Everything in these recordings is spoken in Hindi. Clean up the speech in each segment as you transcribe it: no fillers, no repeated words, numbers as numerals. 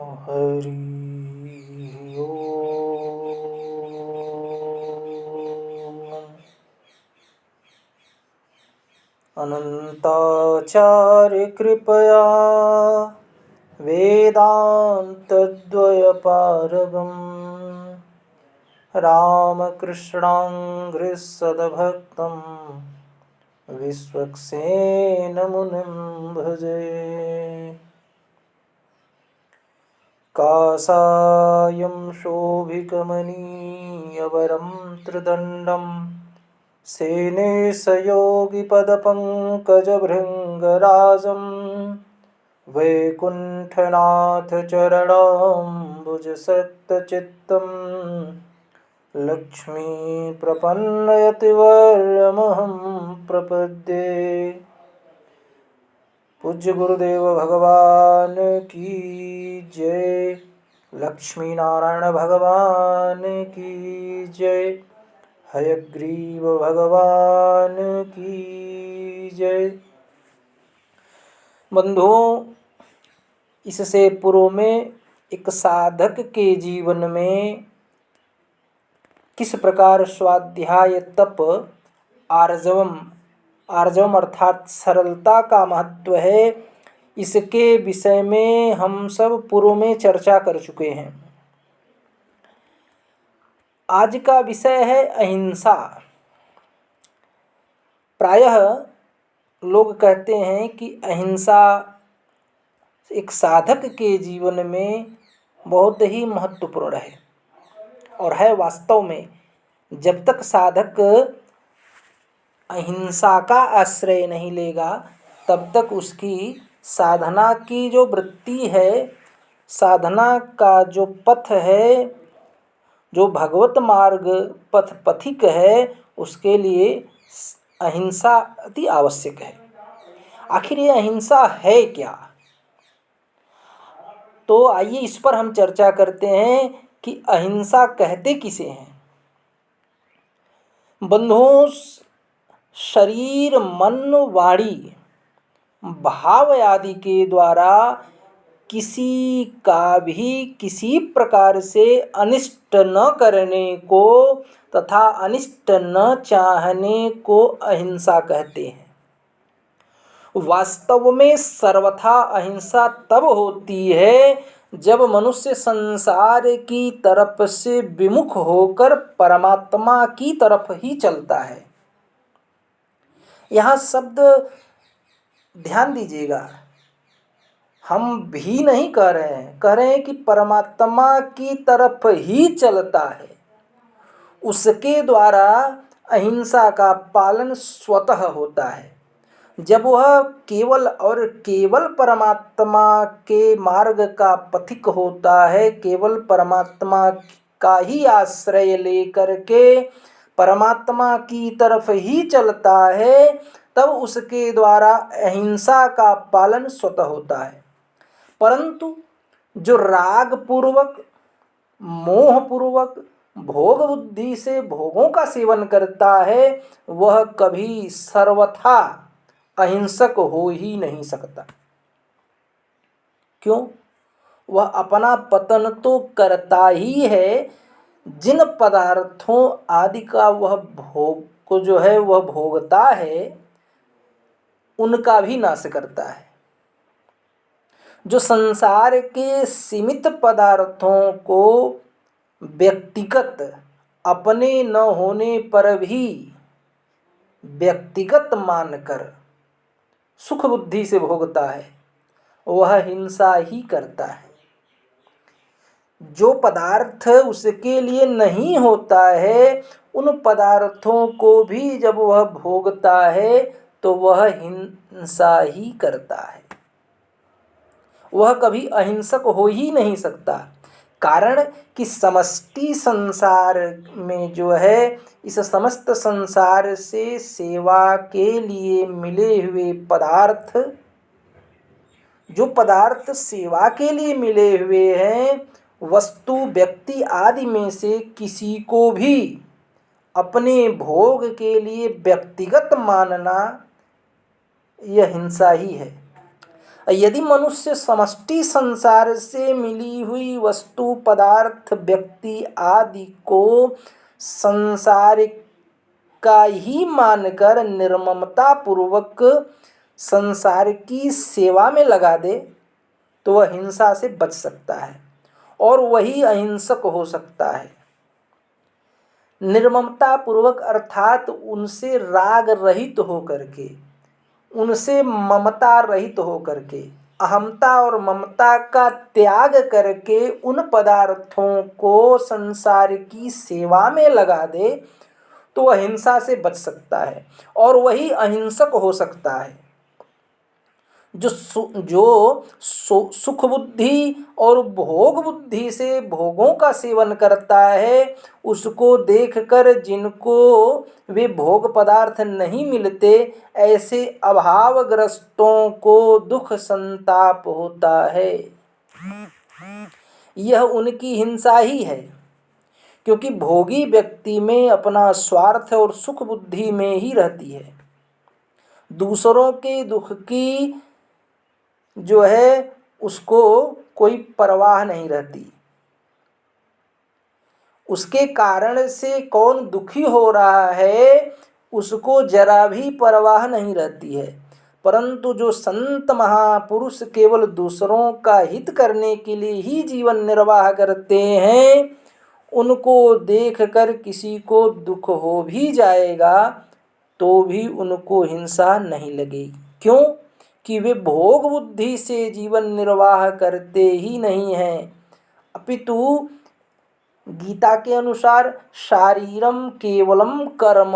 हरि अनंताचार्य कृपया वेदान्तद्वयपारगं रामकृष्णाङ्घ्रिसद्भक्तं विश्वक्सेनमुनिं भजे। काषायं शोभिकमनीयवरं त्रिदण्डं सेनेशयोगिपदपङ्कजभृङ्गराजं वैकुण्ठनाथचरणाम्बुजसक्तचित्तं लक्ष्मीप्रपन्नयतिवर्यमहं प्रपद्ये। पूज्य गुरुदेव भगवान की जय। लक्ष्मी नारायण भगवान की जय। हयग्रीव भगवान की जय। बंधुओं, इससे पूर्व में एक साधक के जीवन में किस प्रकार स्वाध्याय तप आर्जवम अर्थात सरलता का महत्व है, इसके विषय में हम सब पूर्व में चर्चा कर चुके हैं। आज का विषय है अहिंसा। प्रायः लोग कहते हैं कि अहिंसा एक साधक के जीवन में बहुत ही महत्वपूर्ण है, और है वास्तव में। जब तक साधक अहिंसा का आश्रय नहीं लेगा, तब तक उसकी साधना की जो वृत्ति है, साधना का जो पथ है, जो भगवत मार्ग पथिक है, उसके लिए अहिंसा अति आवश्यक है। आखिर ये अहिंसा है क्या? तो आइए इस पर हम चर्चा करते हैं कि अहिंसा कहते किसे हैं। बंधुओं, शरीर, मन, वाणी, भाव आदि के द्वारा किसी का भी किसी प्रकार से अनिष्ट न करने को तथा अनिष्ट न चाहने को अहिंसा कहते हैं। वास्तव में सर्वथा अहिंसा तब होती है जब मनुष्य संसार की तरफ से विमुख होकर परमात्मा की तरफ ही चलता है। यहाँ शब्द ध्यान दीजिएगा, हम भी नहीं कह रहे हैं, कह रहे हैं कि परमात्मा की तरफ ही चलता है। उसके द्वारा अहिंसा का पालन स्वतः होता है। जब वह केवल और केवल परमात्मा के मार्ग का पथिक होता है, केवल परमात्मा का ही आश्रय लेकर के परमात्मा की तरफ ही चलता है, तब उसके द्वारा अहिंसा का पालन स्वतः होता है। परंतु जो राग पूर्वक, मोह पूर्वक, भोग बुद्धि से भोगों का सेवन करता है, वह कभी सर्वथा अहिंसक हो ही नहीं सकता। क्यों? वह अपना पतन तो करता ही है, जिन पदार्थों आदि का वह भोग को जो है वह भोगता है, उनका भी नाश करता है। जो संसार के सीमित पदार्थों को व्यक्तिगत, अपने न होने पर भी व्यक्तिगत मानकर सुख बुद्धि से भोगता है, वह हिंसा ही करता है। जो पदार्थ उसके लिए नहीं होता है, उन पदार्थों को भी जब वह भोगता है तो वह हिंसा ही करता है। वह कभी अहिंसक हो ही नहीं सकता। कारण कि समष्टि संसार में जो है, इस समस्त संसार से सेवा के लिए मिले हुए पदार्थ, जो पदार्थ सेवा के लिए मिले हुए हैं, वस्तु, व्यक्ति आदि में से किसी को भी अपने भोग के लिए व्यक्तिगत मानना, यह हिंसा ही है। यदि मनुष्य समष्टि संसार से मिली हुई वस्तु पदार्थ व्यक्ति आदि को संसार का ही मानकर निर्ममता पूर्वक संसार की सेवा में लगा दे तो वह हिंसा से बच सकता है और वही अहिंसक हो सकता है। निर्ममता पूर्वक अर्थात उनसे राग रहित होकर के, उनसे ममता रहित होकर के, अहमता और ममता का त्याग करके उन पदार्थों को संसार की सेवा में लगा दे तो वह हिंसा से बच सकता है और वही अहिंसक हो सकता है। जो सुख बुद्धि और भोग बुद्धि से भोगों का सेवन करता है, उसको देखकर जिनको वे भोग पदार्थ नहीं मिलते, ऐसे अभावग्रस्तों को दुख संताप होता है। यह उनकी हिंसा ही है, क्योंकि भोगी व्यक्ति में अपना स्वार्थ और सुख बुद्धि में ही रहती है। दूसरों के दुख की जो है उसको कोई परवाह नहीं रहती। उसके कारण से कौन दुखी हो रहा है उसको जरा भी परवाह नहीं रहती है। परंतु जो संत महापुरुष केवल दूसरों का हित करने के लिए ही जीवन निर्वाह करते हैं, उनको देखकर किसी को दुख हो भी जाएगा तो भी उनको हिंसा नहीं लगेगी। क्यों? कि वे भोग बुद्धि से जीवन निर्वाह करते ही नहीं हैं, अपितु गीता के अनुसार शारीरम केवलम कर्म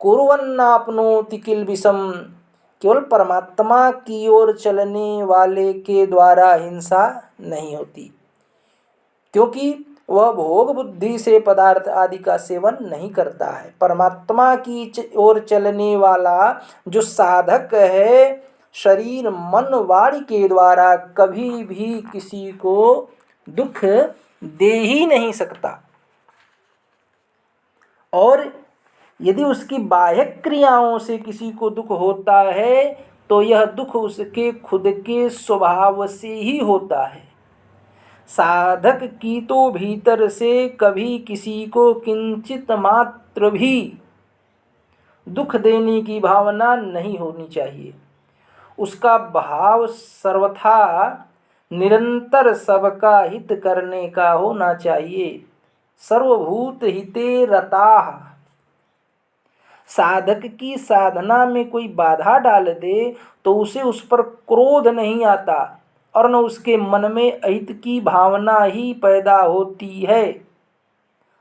कुर्वन्नाप्नोति किल्बिषम्, केवल परमात्मा की ओर चलने वाले के द्वारा हिंसा नहीं होती, क्योंकि वह भोग बुद्धि से पदार्थ आदि का सेवन नहीं करता है। परमात्मा की ओर चलने वाला जो साधक है, शरीर मन वाणी के द्वारा कभी भी किसी को दुख दे ही नहीं सकता। और यदि उसकी बाह्य क्रियाओं से किसी को दुख होता है तो यह दुख उसके खुद के स्वभाव से ही होता है। साधक की तो भीतर से कभी किसी को किंचित मात्र भी दुख देने की भावना नहीं होनी चाहिए। उसका भाव सर्वथा निरंतर सबका हित करने का होना चाहिए। सर्वभूत हिते रताः। साधक की साधना में कोई बाधा डाल दे तो उसे उस पर क्रोध नहीं आता और न उसके मन में अहित की भावना ही पैदा होती है।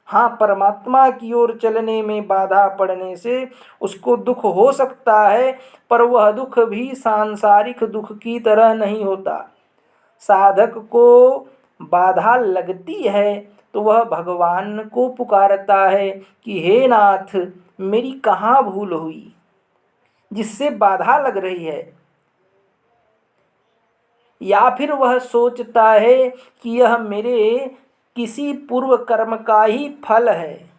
हाँ, परमात्मा की ओर चलने में बाधा पड़ने से उसको दुख हो सकता है, पर वह दुख भी सांसारिक दुख की तरह नहीं होता। साधक को बाधा लगती है तो वह भगवान को पुकारता है कि हे नाथ, मेरी कहाँ भूल हुई जिससे बाधा लग रही है। या फिर वह सोचता है कि यह मेरे किसी पूर्व कर्म का ही फल है,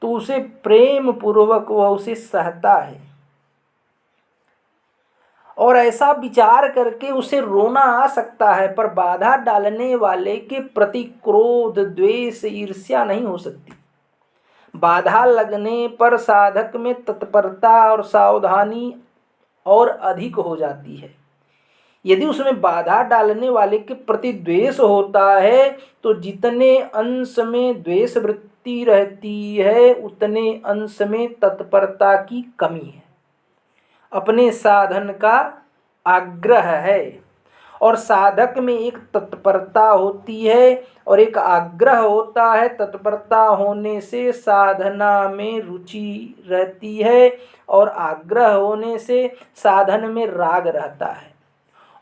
तो उसे प्रेम पूर्वक वह उसे सहता है और ऐसा विचार करके उसे रोना आ सकता है, पर बाधा डालने वाले के प्रति क्रोध द्वेष ईर्ष्या नहीं हो सकती। बाधा लगने पर साधक में तत्परता और सावधानी और अधिक हो जाती है। यदि उसमें बाधा डालने वाले के प्रति द्वेष होता है तो जितने अंश में द्वेष वृत्ति रहती है उतने अंश में तत्परता की कमी है, अपने साधन का आग्रह है। और साधक में एक तत्परता होती है और एक आग्रह होता है। तत्परता होने से साधना में रुचि रहती है और आग्रह होने से साधन में राग रहता है।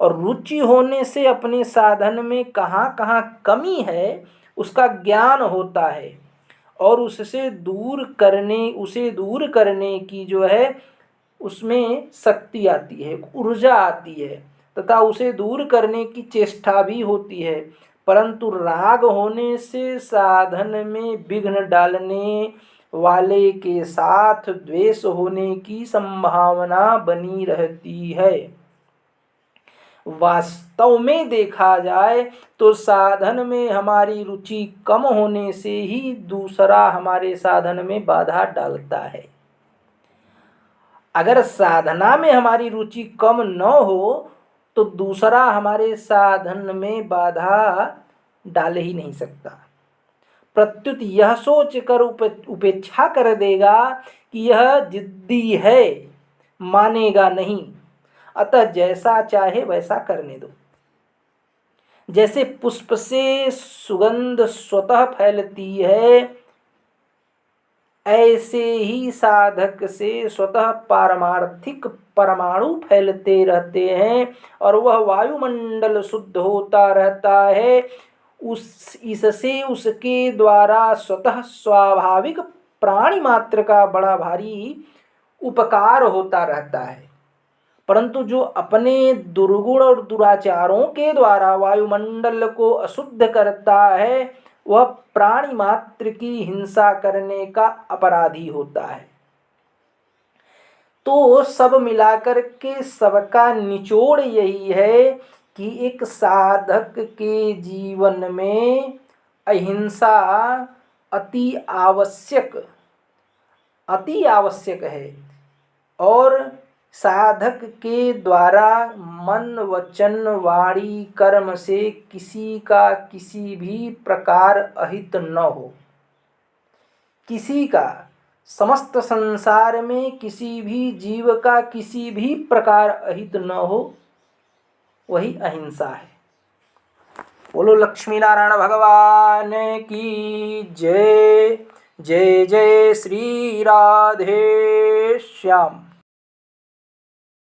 और रुचि होने से अपने साधन में कहाँ कहाँ कमी है उसका ज्ञान होता है और उसे दूर करने की जो है उसमें शक्ति आती है, ऊर्जा आती है तथा उसे दूर करने की चेष्टा भी होती है। परंतु राग होने से साधन में विघ्न डालने वाले के साथ द्वेष होने की संभावना बनी रहती है। वास्तव में देखा जाए तो साधन में हमारी रुचि कम होने से ही दूसरा हमारे साधन में बाधा डालता है। अगर साधना में हमारी रुचि कम न हो तो दूसरा हमारे साधन में बाधा डाल ही नहीं सकता। प्रत्युत यह सोचकर उपेक्षा कर देगा कि यह जिद्दी है, मानेगा नहीं, अतः जैसा चाहे वैसा करने दो। जैसे पुष्प से सुगंध स्वतः फैलती है, ऐसे ही साधक से स्वतः पारमार्थिक परमाणु फैलते रहते हैं और वह वायुमंडल शुद्ध होता रहता है। इससे उसके द्वारा स्वतः स्वाभाविक प्राणी मात्र का बड़ा भारी उपकार होता रहता है। परंतु जो अपने दुर्गुण और दुराचारों के द्वारा वायुमंडल को अशुद्ध करता है वह प्राणी मात्र की हिंसा करने का अपराधी होता है। तो सब मिलाकर के सबका निचोड़ यही है कि एक साधक के जीवन में अहिंसा अति आवश्यक है और साधक के द्वारा मन वचन वाणी कर्म से किसी का किसी भी प्रकार अहित न हो। किसी का, समस्त संसार में किसी भी जीव का किसी भी प्रकार अहित न हो, वही अहिंसा है। बोलो लक्ष्मी नारायण भगवान की जय। जय जय श्री राधे श्याम।